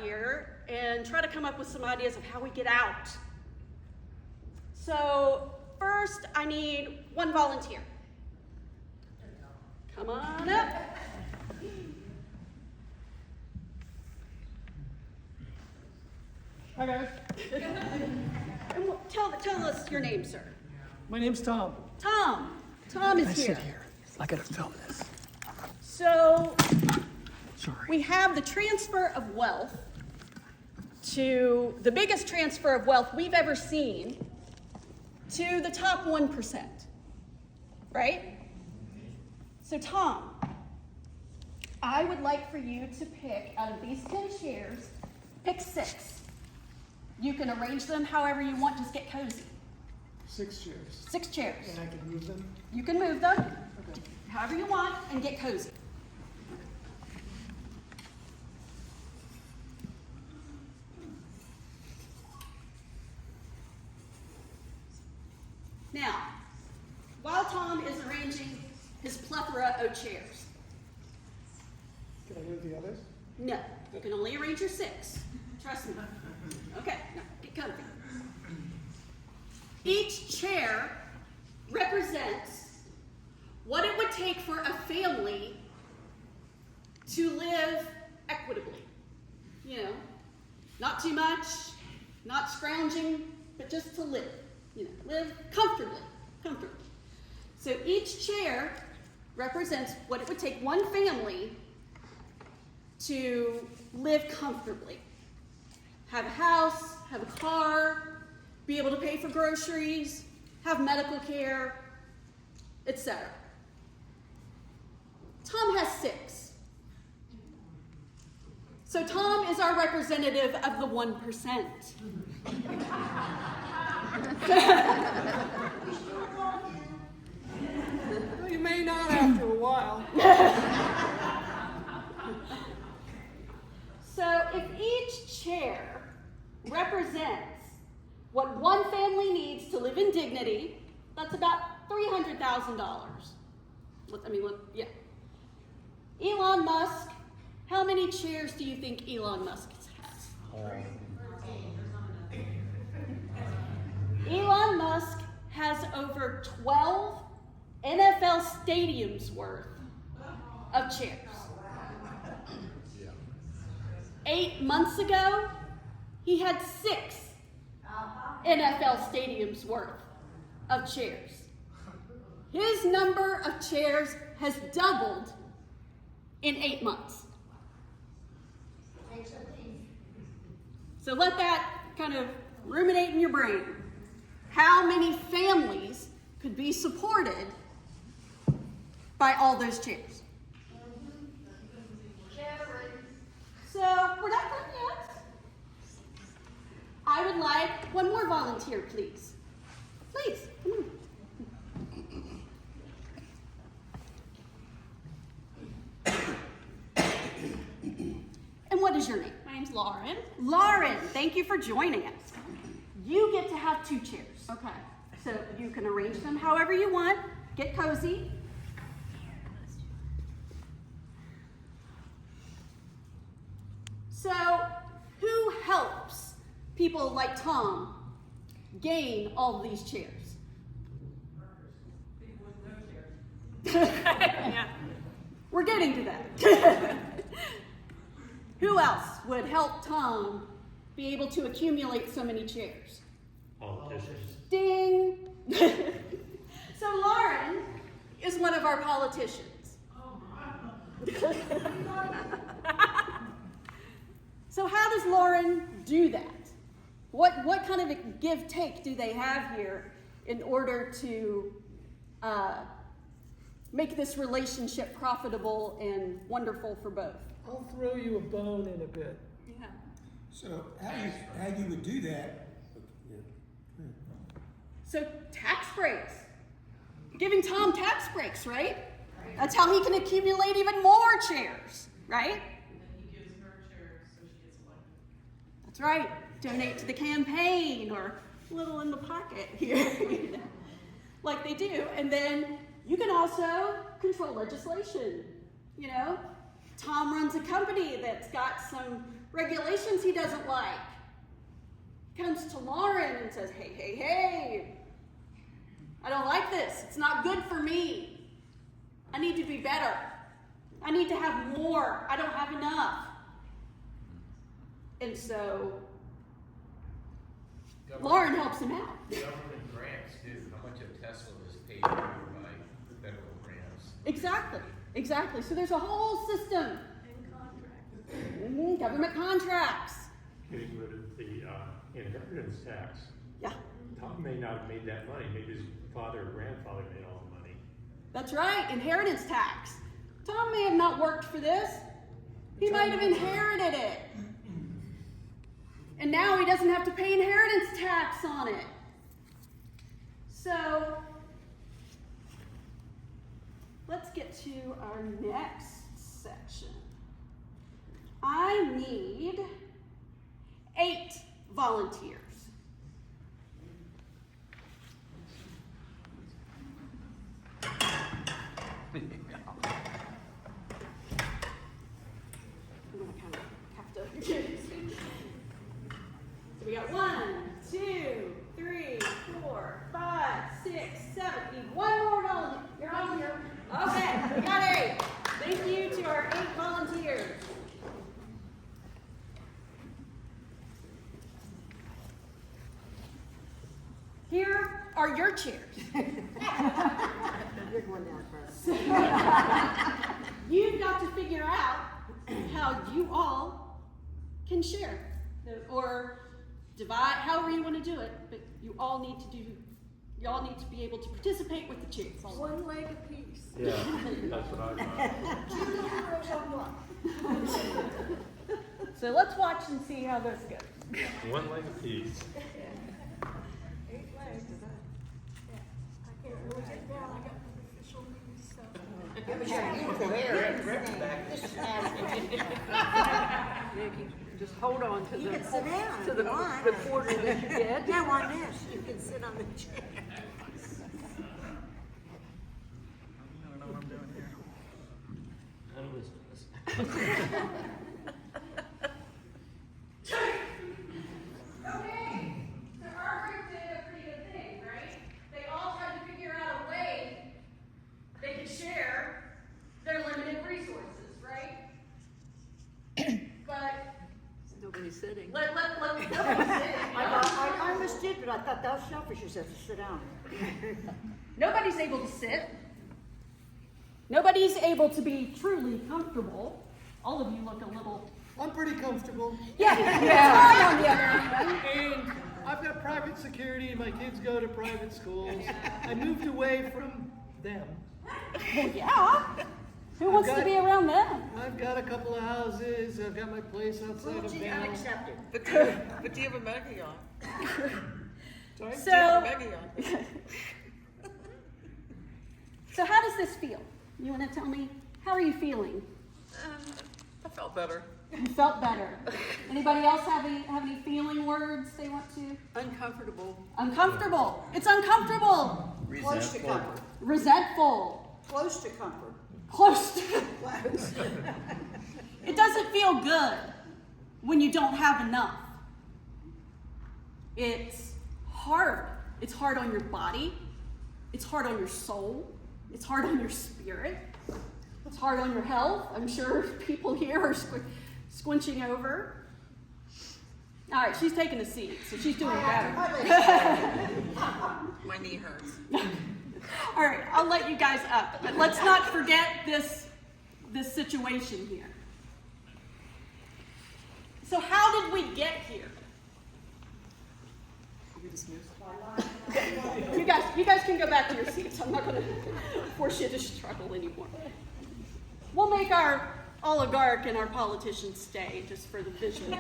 here and try to come up with some ideas of how we get out. So first, I need one volunteer. Come on up. Hi guys. And tell us your name, sir. My name's Tom. Tom. Tom is here. Sit here. I gotta film this. So Sorry. we have the transfer of wealth to the biggest transfer of wealth we've ever seen to the top 1%, right? So Tom, I would like for you to pick out of these 10 chairs, pick 6. You can arrange them however you want, just get cozy. 6 chairs. 6 chairs. And I can move them? You can move them Okay. however you want and get cozy. Now, while Tom is arranging his plethora of chairs, Can I move the others? no, you can only arrange your 6. Trust me. Okay, now get comfy. Each chair represents what it would take for a family to live equitably. You know, not too much, not scrounging, but just to live. You know, live comfortably. So each chair represents what it would take one family to live comfortably. Have a house, have a car, be able to pay for groceries, have medical care, etc. Tom has 6. So Tom is our representative of the 1%. Well, you may not after a while. So if each chair represents what one family needs to live in dignity, that's about $300,000. Yeah. Elon Musk, how many chairs do you think Elon Musk has? Elon Musk has over 12 NFL stadiums worth of chairs. 8 months ago, he had 6 NFL stadiums worth of chairs. His number of chairs has doubled in 8 months. So let that kind of ruminate in your brain. How many families could be supported by all those chairs? So we're not done yet. I would like one more volunteer, please. Please, come on. And what is your name? My name's Lauren. Lauren, thank you for joining us. You get to have 2 chairs. Okay. So you can arrange them however you want. Get cozy. So who helps people like Tom gain all of these chairs? People with no chairs. Yeah. We're getting to that. Who else would help Tom be able to accumulate so many chairs? Politicians. Ding! So Lauren is one of our politicians. So how does Lauren do that? What kind of a give-take do they have here in order to make this relationship profitable and wonderful for both? I'll throw you a bone in a bit. Yeah. So how you would do that? So tax breaks. Giving Tom tax breaks, right? That's how he can accumulate even more chairs, right? And then he gives her chairs so she gets elected. That's right. Donate to the campaign or a little in the pocket here, like they do. And then you can also control legislation. You know, Tom runs a company that's got some regulations he doesn't like. Comes to Lauren and says, hey, hey, hey, I don't like this. It's not good for me. I need to be better. I need to have more. I don't have enough. And so Lauren helps him out. Government grants, too. How much of Tesla is paid for by federal grants? Exactly. So there's a whole system. And contracts. Government contracts. Getting rid of the inheritance tax. Yeah, Tom may not have made that money. Maybe his father or grandfather made all the money. that's right. Inheritance tax. Tom may have not worked for this. He might have inherited it. And now he doesn't have to pay inheritance tax on it. So, let's get to our next section. I need 8 volunteers. I'm gonna kind of have to. So we got 1, 2, 3, 4, 5, 6, 7. Need one more volunteer. You're on here. Okay, we got 8. Thank you to our 8 volunteers. Here are your chairs. You're going down first. You've got to figure out how you all can share or divide, however you want to do it, but you all need to be able to participate with the chairs. One leg apiece. Yeah, that's what I thought. So let's watch and see how this goes. One leg apiece. 8 legs. I can't really sit down. I got my official knees, Just hold on to You the can sit down to if the you want. quarter that you get. Yeah, on this. You can sit on the chair. Okay, so our group did a pretty good thing, right? They all tried to figure out a way they could share their limited resources, right? But Nobody's sitting. nobody's sitting. I understood, but I thought that was selfish. You said to sit down. Nobody's able to sit. Nobody's able to be truly comfortable. All of you look a little. I'm pretty comfortable. Yeah. On the other hand. And I've got private security. My kids go to private schools. I moved away from them. Yeah. Who wants to be around them? I've got a couple of houses. I've got my place outside of Cruelty town. unaccepted. But do you have a Maggie on? Sorry? So, Maggie on. so how does this feel? You want to tell me? How are you feeling? I felt better. You felt better. Anybody else have any feeling words they want to? Uncomfortable. Uncomfortable. It's uncomfortable. Close to comfort. Resentful. Close to comfort. Close to. It doesn't feel good when you don't have enough. It's hard. It's hard on your body. It's hard on your soul. It's hard on your spirit. It's hard on your health. I'm sure people here are squinching over. All right, she's taking a seat, so she's doing better. My knee hurts. All right, I'll let you guys up, but let's not forget this situation here. So how did we get here? You guys can go back to your seats. I'm not going to force you to struggle anymore. We'll make our oligarch and our politicians stay just for the visual.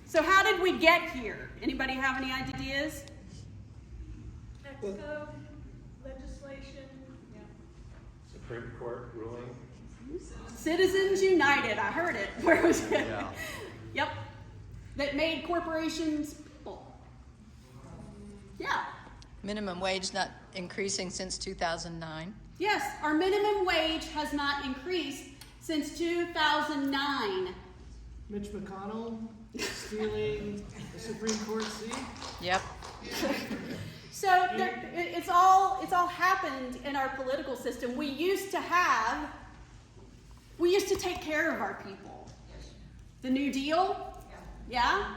So how did we get here? Anybody have any ideas? Mexico, legislation. Supreme Court ruling. Citizens United. I heard it. Where was it? Yeah. Yep. That made corporations people. Yeah. Minimum wage not increasing since 2009. Yes, our minimum wage has not increased since 2009. Mitch McConnell stealing the Supreme Court seat. Yep. So it's all happened in our political system. We used to take care of our people. The New Deal, yeah,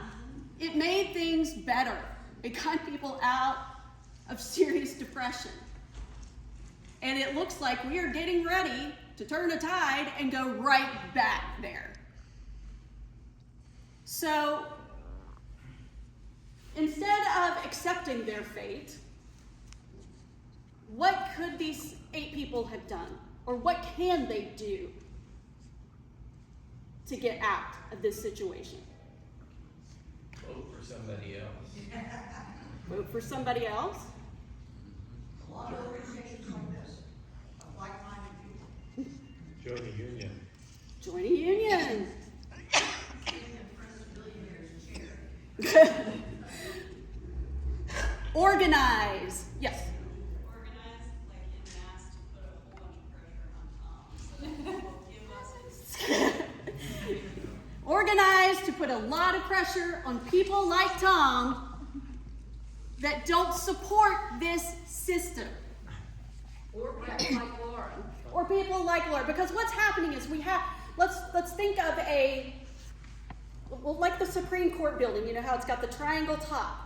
it made things better. It got people out of serious depression. And it looks like we are getting ready to turn a tide and go right back there. So instead of accepting their fate, what could these 8 people have done? Or what can they do to get out of this situation? Vote for somebody else. Vote for somebody else? A lot of organizations like this, of like-minded people. Join the union. Join a union. Organize. Yes. Organize, like in mass, to put a whole bunch of pressure on Tom, so that he will give us his. Organize to put a lot of pressure on people like Tom that don't support this system. Or people like Laura. Or people like Laura. Because what's happening is let's think of like the Supreme Court building, you know how it's got the triangle top.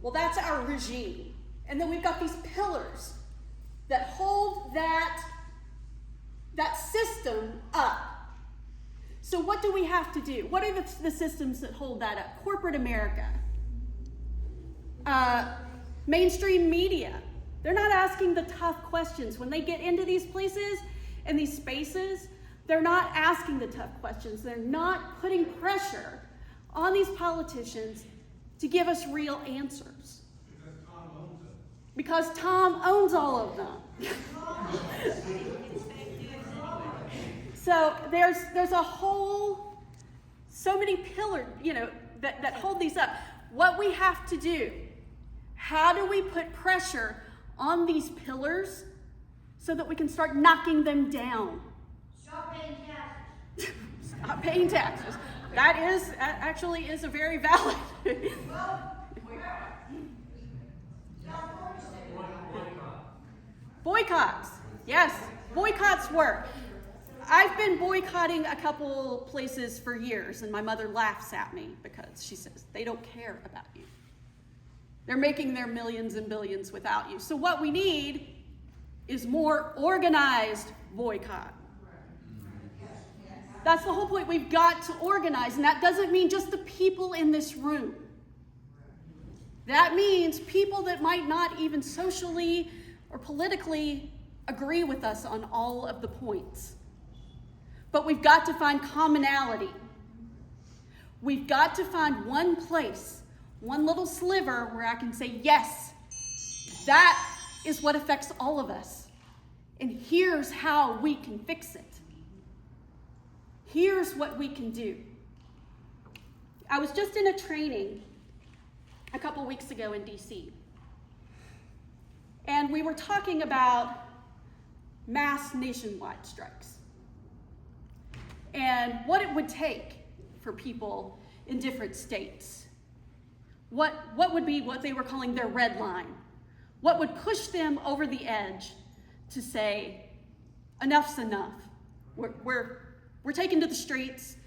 Well, that's our regime. And then we've got these pillars that hold that system up. So what do we have to do? What are the systems that hold that up? Corporate America. Mainstream media. They're not asking the tough questions. When they get into these places and these spaces, they're not asking the tough questions. They're not putting pressure on these politicians to give us real answers. Because Tom owns all of them. So there's a whole, so many pillars, that hold these up. What we have to do, how do we put pressure on these pillars so that we can start knocking them down? Stop paying taxes. Stop paying taxes. That actually is a very valid. Boycotts. Yes, boycotts work. I've been boycotting a couple places for years, and my mother laughs at me because she says, they don't care about you. They're making their millions and billions without you. So what we need is more organized boycott. That's the whole point. We've got to organize, and that doesn't mean just the people in this room. That means people that might not even socially or politically agree with us on all of the points. But we've got to find commonality. We've got to find one place, one little sliver where I can say, yes, that is what affects all of us. And here's how we can fix it. Here's what we can do. I was just in a training a couple weeks ago in DC. And we were talking about mass nationwide strikes and what it would take for people in different states. What would be what they were calling their red line? What would push them over the edge to say, enough's enough. We're taking to the streets.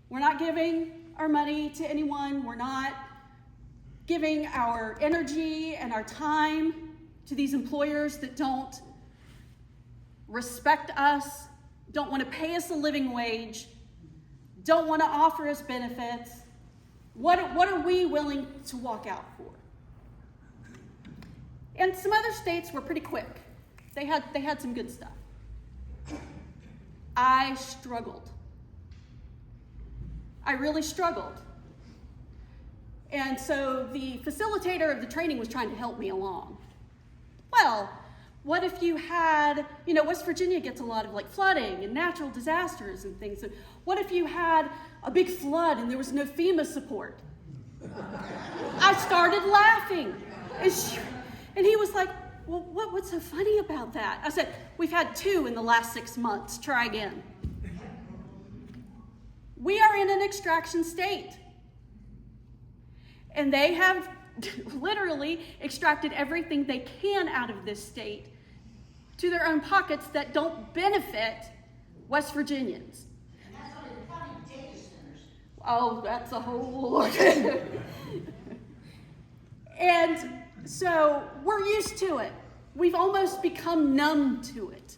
We're not giving our money to anyone. We're not giving our energy and our time to these employers that don't respect us, don't want to pay us a living wage, don't want to offer us benefits. What are we willing to walk out for? And some other states were pretty quick. They had some good stuff. I struggled. I really struggled. And so the facilitator of the training was trying to help me along. Well, what if you had, West Virginia gets a lot of flooding and natural disasters and things. So what if you had a big flood and there was no FEMA support? I started laughing. And he was like, well, what's so funny about that? I said, we've had 2 in the last 6 months. Try again. We are in an extraction state. And they have literally extracted everything they can out of this state to their own pockets that don't benefit West Virginians. And that's only counting data centers. Oh, that's a whole And so we're used to it. We've almost become numb to it.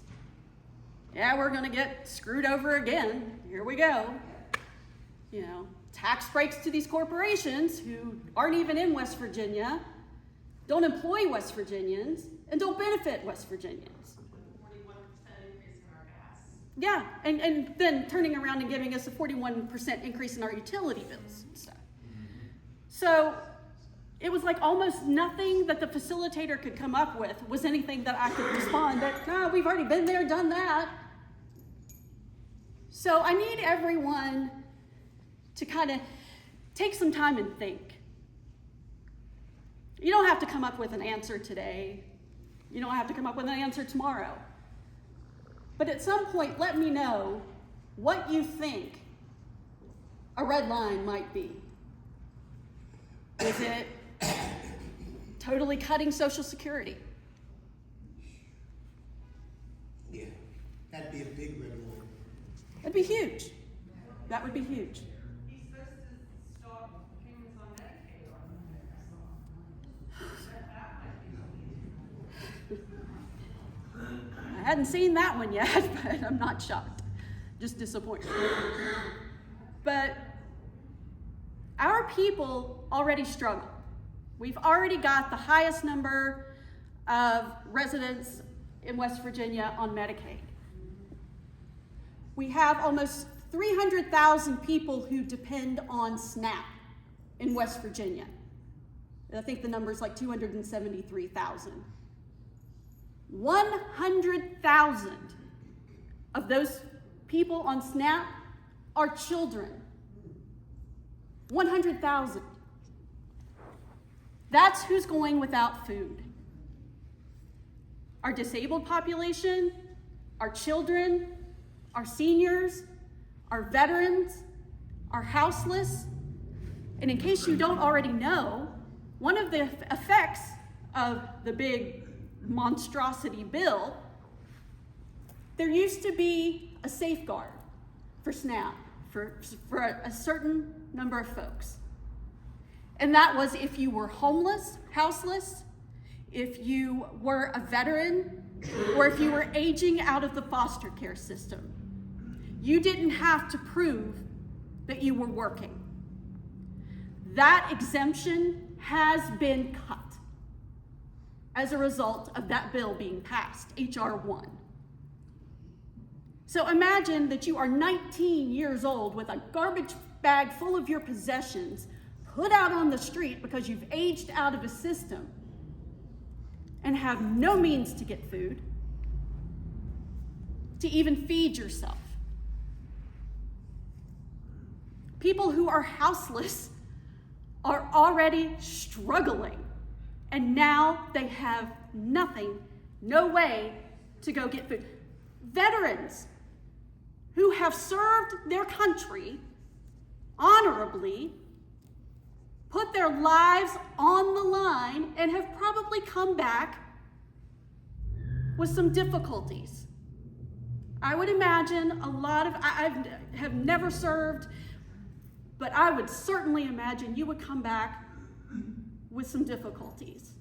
Yeah, we're going to get screwed over again. Here we go. You know, tax breaks to these corporations who aren't even in West Virginia, don't employ West Virginians, and don't benefit West Virginians. 41% increase in our gas. Yeah, and then turning around and giving us a 41% increase in our utility bills and stuff. So it was like almost nothing that the facilitator could come up with was anything that I could respond that, no, we've already been there, done that. So I need everyone to kind of take some time and think. You don't have to come up with an answer today. You don't have to come up with an answer tomorrow. But at some point, let me know what you think a red line might be. Is it totally cutting Social Security? Yeah, that'd be a big red line. That'd be huge. That would be huge. He's supposed to stop payments on Medicaid or I hadn't seen that one yet, but I'm not shocked. Just disappointed. But our people already struggle. We've already got the highest number of residents in West Virginia on Medicaid. We have almost 300,000 people who depend on SNAP in West Virginia. I think the number is like 273,000. 100,000 of those people on SNAP are children. 100,000. That's who's going without food. Our disabled population, our children, our seniors, our veterans, our houseless. And in case you don't already know, one of the effects of the big monstrosity bill, there used to be a safeguard for SNAP for a certain number of folks. And that was if you were homeless, houseless, if you were a veteran, or if you were aging out of the foster care system. You didn't have to prove that you were working. That exemption has been cut as a result of that bill being passed, H.R. 1. So imagine that you are 19 years old with a garbage bag full of your possessions put out on the street because you've aged out of a system and have no means to get food, to even feed yourself. People who are houseless are already struggling, and now they have nothing, no way to go get food. Veterans who have served their country honorably, put their lives on the line, and have probably come back with some difficulties. I would imagine a lot of, I have never served, but I would certainly imagine you would come back with some difficulties.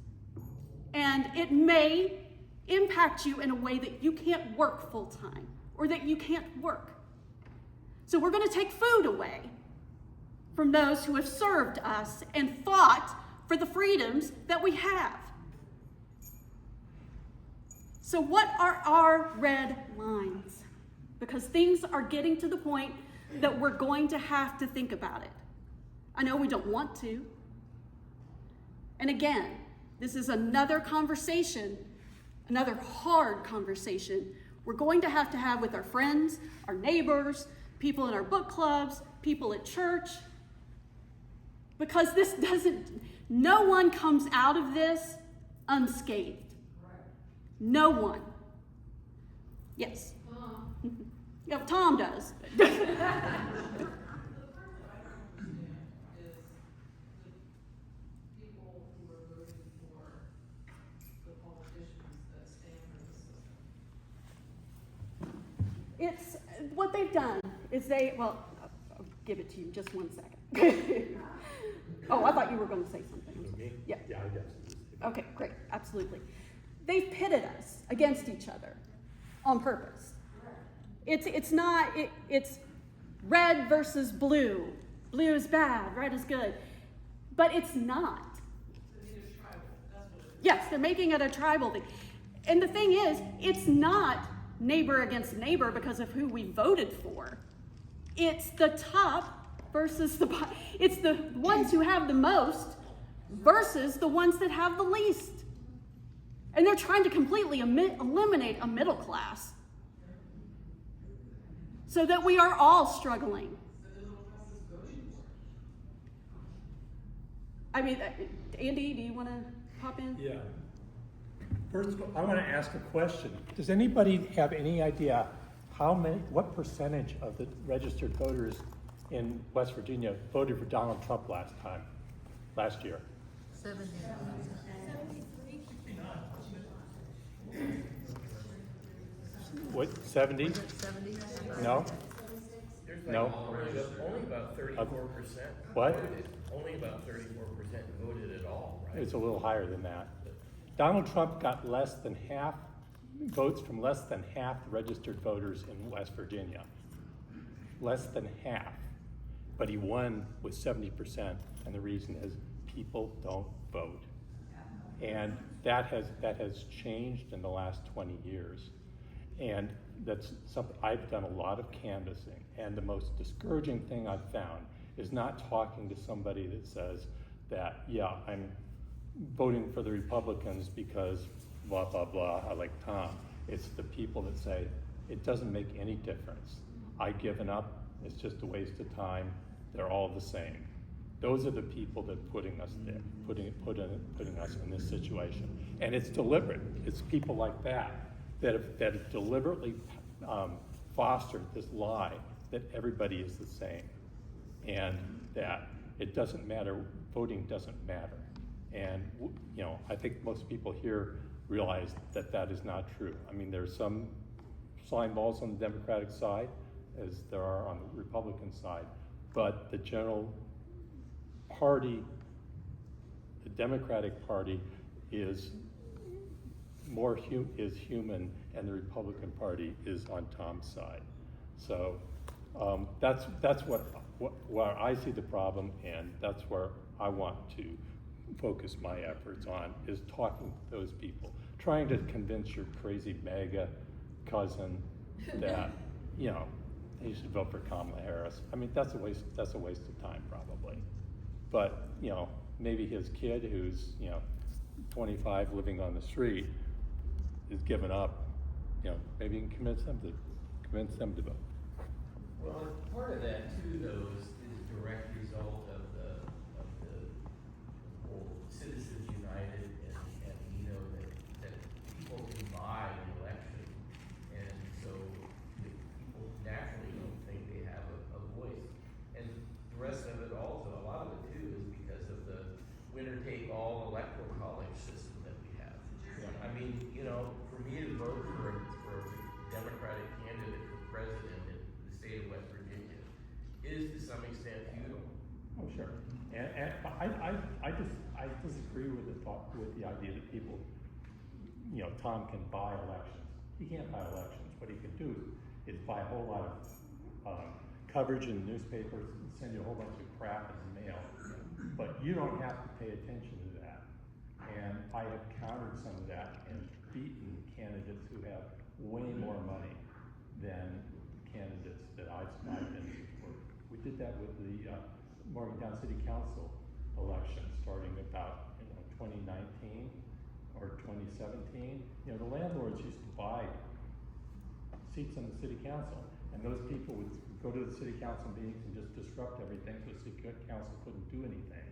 And it may impact you in a way that you can't work full time or that you can't work. So we're going to take food away from those who have served us and fought for the freedoms that we have. So what are our red lines? Because things are getting to the point that we're going to have to think about it. I know we don't want to. And again, this is another conversation, another hard conversation we're going to have with our friends, our neighbors, people in our book clubs, people at church. Because no one comes out of this unscathed. No one. Yes. Yeah, Tom does. it's what they've done is I'll give it to you just 1 second. Oh, I thought you were going to say something. Me? Yeah. Yeah, I guess. Okay, great, absolutely. They've pitted us against each other on purpose. It's red versus blue. Blue is bad, red is good. But it's not. Yes, they're making it a tribal thing. And the thing is, it's not neighbor against neighbor because of who we voted for. It's the top versus the bottom. It's the ones who have the most versus the ones that have the least. And they're trying to completely eliminate a middle class so that we are all struggling. I mean, Andy, do you want to pop in? Yeah. First, I want to ask a question. Does anybody have any idea what percentage of the registered voters in West Virginia voted for Donald Trump last year? 70. What, 70? 70? No? There's No. only about 34%. What? Voted. Only about 34% voted at all, right? It's a little higher than that. Donald Trump got less than half votes from less than half the registered voters in West Virginia. Less than half. But he won with 70%, and the reason is people don't vote. And that has changed in the last 20 years. And that's something I've done a lot of canvassing, and the most discouraging thing I've found is not talking to somebody that says that, yeah, I'm voting for the Republicans because blah, blah, blah, I like Tom. It's the people that say, it doesn't make any difference. I've given up, it's just a waste of time, they're all the same. Those are the people that are putting us there, putting us in this situation. And it's deliberate. It's people like that have deliberately fostered this lie that everybody is the same, and that it doesn't matter, voting doesn't matter. And I think most people here realize that that is not true. I mean, there's some slime balls on the Democratic side, as there are on the Republican side, but the general party, the Democratic Party, is human, and the Republican Party is on Tom's side. So that's where I see the problem, and that's where I want to focus my efforts on, is talking to those people, trying to convince your crazy MAGA cousin that he should vote for Kamala Harris. I mean, that's a waste of time probably. But maybe his kid, who's 25, living on the street, is given up. Maybe you can convince them to vote. Well, and part of that too, though, is a direct result of the whole Citizens United, and that people can buy an election, and so people naturally don't think they have a voice. And the rest of it also, a lot of it too, is because of the winner-take-all electoral college system that we have. I mean, for me to vote for a Democratic candidate for president in the state of West Virginia is to some extent futile. Oh, sure. And I disagree with the idea that people, Tom can buy elections. He can't buy elections. What he can do is buy a whole lot of coverage in the newspapers and send you a whole bunch of crap in the mail. But you don't have to pay attention to that. And I have countered some of that and beaten candidates who have way more money than candidates that I've been for. We did that with the Morgantown City Council election starting about 2019 or 2017. The landlords used to buy seats on the city council, and those people would go to the city council meetings and just disrupt everything, so the city council couldn't do anything.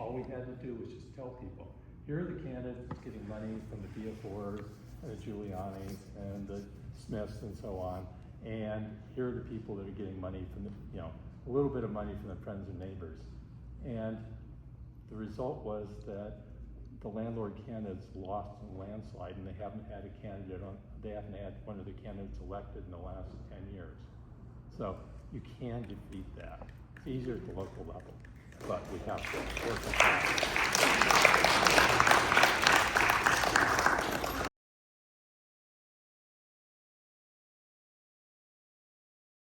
All we had to do was just tell people, here are the candidates getting money from the Viafores and the Giulianis and the Smiths and so on, and here are the people that are getting money from a little bit of money from the friends and neighbors. And the result was that the landlord candidates lost in a landslide, and they haven't had one of the candidates elected in the last 10 years. So you can defeat that. It's easier at the local level, but we have to work with that.